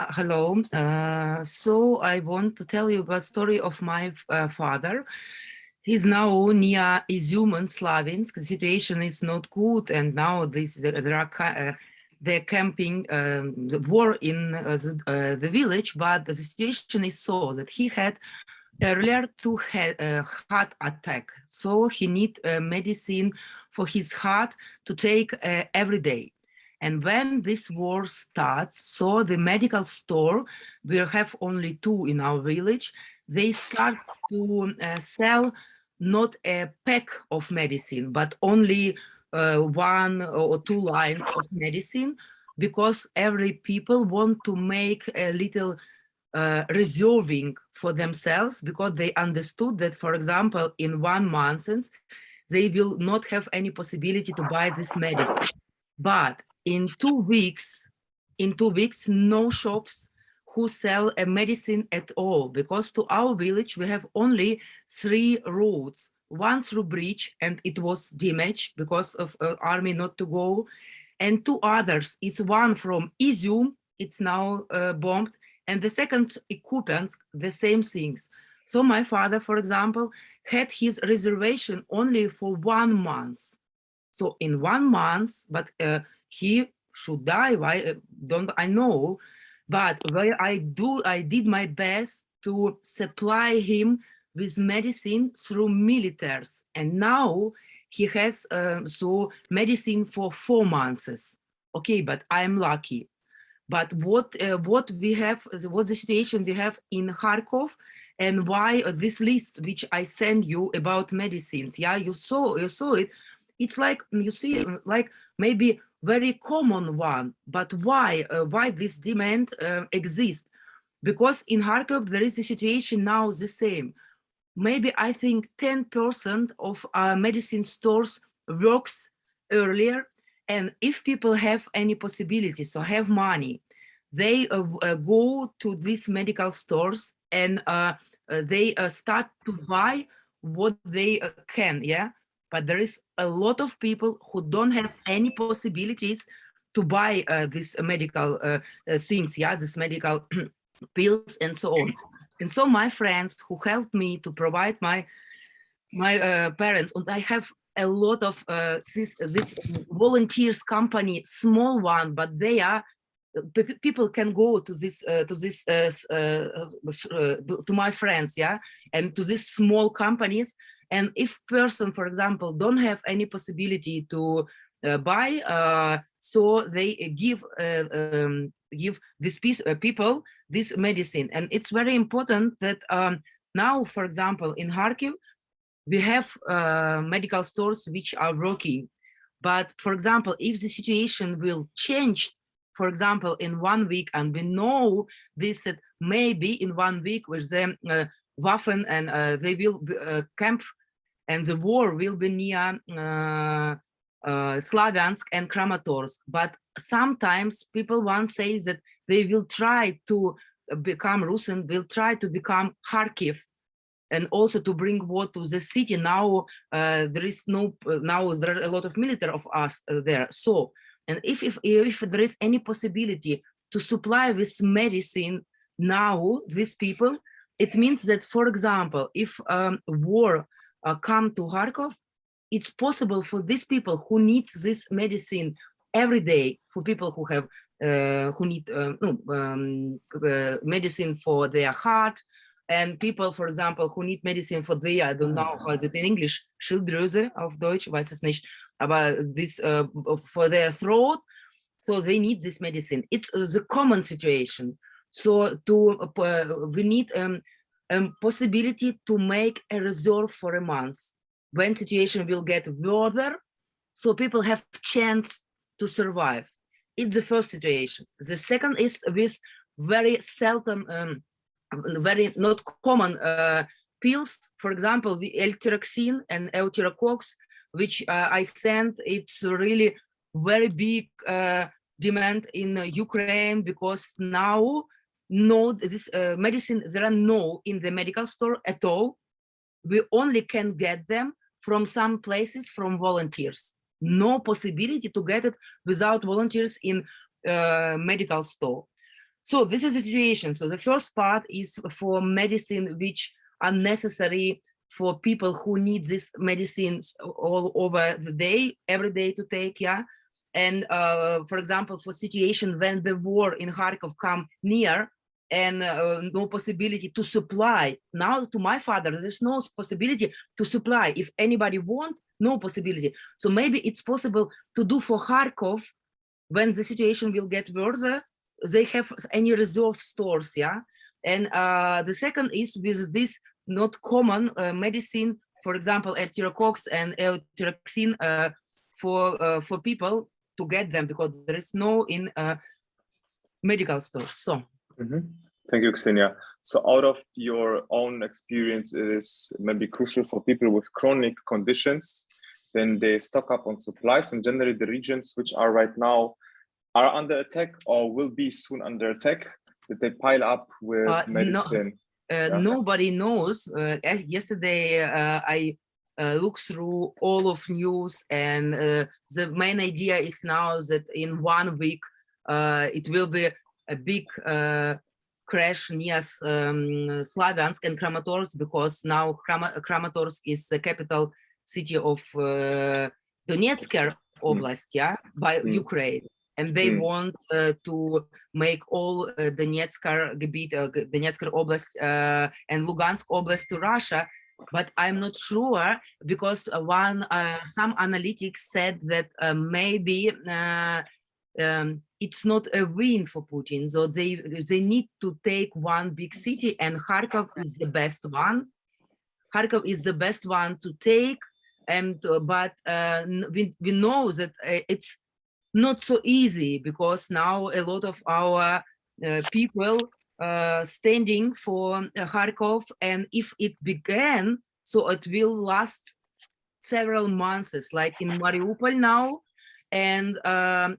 Hello. So I want to tell you about story of my father. He's now near Izum and Slavinsk. The situation is not good, and now there are they're camping the war in the village. But the situation is so that he had earlier to heart attack, so he need medicine for his heart to take every day. And when this war starts, so the medical store, we have only two in our village, they start to sell not a pack of medicine, but only one or two lines of medicine, because every people want to make a little reserving for themselves, because they understood that, for example, in 1 month, they will not have any possibility to buy this medicine. But in 2 weeks, no shops who sell a medicine at all, because to our village we have only 3 roads. One through bridge, and it was damaged because of army not to go, and two others. It's one from Izum, it's now bombed, and the second Kupiansk, the same things. So my father, for example, had his reservation only for 1 month. So in 1 month, but he should die. Why don't I know? But where I did my best to supply him with medicine through militaries, and now he has so medicine for 4 months. Okay, but I'm lucky. But what we have, what the situation we have in Kharkov, and why this list which I send you about medicines, yeah, you saw it. It's like, you see, like maybe very common one, but why this demand exists? Because in Kharkov there is a situation now the same. Maybe I think 10% of medicine stores works earlier, and if people have any possibility, so have money, they go to these medical stores, and they start to buy what they can, yeah. But there is a lot of people who don't have any possibilities to buy these medical things, yeah, this medical pills and so on. And so my friends who helped me to provide my parents, and I have a lot of this volunteers company, small one, but they are people can go to this to my friends, yeah, and to these small companies. And if person, for example, don't have any possibility to buy, so they give this people this medicine. And it's very important that now, for example, in Kharkiv, we have medical stores which are working. But for example, if the situation will change, for example, in 1 week, and we know this, that maybe in 1 week with them Waffen, and they will camp, and the war will be near Slaviansk and Kramatorsk. But sometimes people want to say that they will try to become Russian, will try to become Kharkiv, and also to bring water to the city. Now there is no, now there are a lot of military of us there. So, and if there is any possibility to supply with medicine now, these people, it means that, for example, if war come to Kharkov, it's possible for these people who need this medicine every day, for people who have who need medicine for their heart, and people, for example, who need medicine for their, I don't know how is it in English, Schilddrüse auf Deutsch, weiß es nicht, aber this for their throat, so they need this medicine. It's the common situation. So we need possibility to make a reserve for a month when situation will get worse, so people have chance to survive. It's the first situation. The second is with very seldom, very not common pills. For example, the L-tyrosine and L-tyrocox, which I sent. It's really very big demand in Ukraine, because now no this medicine, there are no in the medical store at all. We only can get them from some places from volunteers. No possibility to get it without volunteers in medical store. So this is the situation. So the first part is for medicine which are necessary for people who need this medicines all over the day, every day to take, yeah. And for example, for situation when the war in Kharkiv come near and no possibility to supply. Now to my father, there's no possibility to supply. If anybody want, no possibility. So maybe it's possible to do for Kharkov when the situation will get worse. They have any reserve stores, yeah. And the second is with this not common medicine, for example, Eutirocox and Eutiraxine for people to get them because there is no in medical stores. So. Thank you, Kseniya. So out of your own experience, it is maybe crucial for people with chronic conditions, then they stock up on supplies, and generally the regions which are right now are under attack or will be soon under attack, that they pile up with medicine. Nobody knows. Yesterday, I looked through all of news, and the main idea is now that in 1 week, it will be a big crash near Slavyansk and Kramatorsk, because now Kramatorsk is the capital city of Donetsk Oblast, yeah, by Ukraine. And they want to make all Donetsk Oblast and Lugansk Oblast to Russia. But I'm not sure, because some analytics said that maybe it's not a win for Putin. So they need to take one big city, and Kharkov is the best one. Kharkov is the best one to take, and but we know that it's not so easy, because now a lot of our people standing for Kharkov, and if it began, so it will last several months, like in Mariupol now, and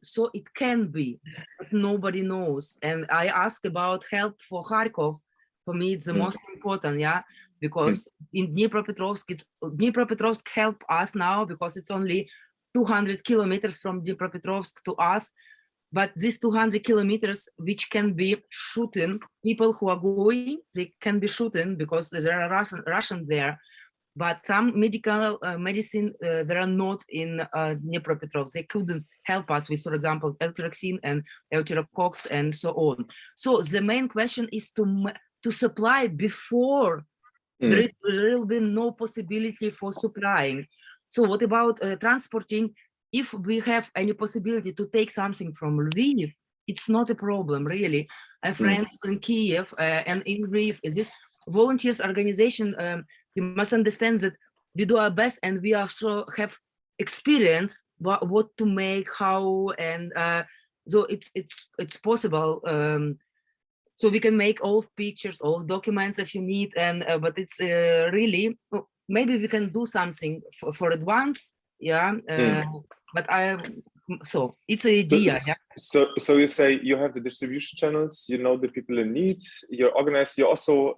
so it can be, but nobody knows. And I ask about help for Kharkov. For me, it's the most important, yeah, because in Dnipropetrovsk help us now, because it's only 200 kilometers from Dnipropetrovsk to us, but these 200 kilometers, which can be shooting, people who are going, they can be shooting because there are Russian there, but some medical medicine, there are not in Dnipropetrovsk. They couldn't help us with, for example, Eutiraxine and Eutirocox and so on. So the main question is to supply before there will be no possibility for supplying. So what about transporting? If we have any possibility to take something from Lviv, it's not a problem, really. Friends in Kiev and in Lviv, is this volunteers organization, you must understand that we do our best, and we also have experience what to make, how, and so it's possible. So we can make all pictures, all documents if you need, and but it's really, maybe we can do something for advance, yeah. But so it's an idea. So you say you have the distribution channels, you know the people in need, you're organized, you're also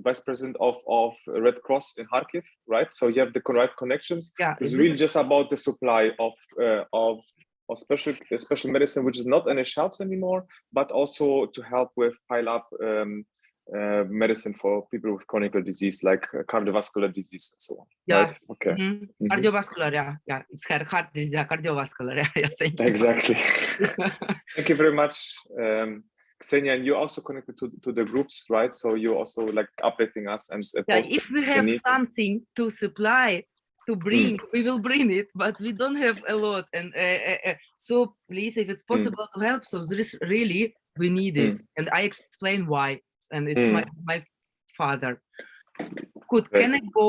vice president of Red Cross in Kharkiv, right? So you have the right connections. Yeah, it's really just about the supply of special medicine, which is not on the shelves anymore, but also to help with pile up medicine for people with chronic disease, like cardiovascular disease and so on. Yeah. Right? Okay. Cardiovascular, yeah. It's heart disease, cardiovascular. Yeah, thank you. Exactly. Thank you very much, Kseniya. And you're also connected to the groups, right? So you're also like updating us and if we have something to supply, to bring, we will bring it, but we don't have a lot. And so please, if it's possible to help, so there is really, we need it. And I explain why. And it's my father. Can I go?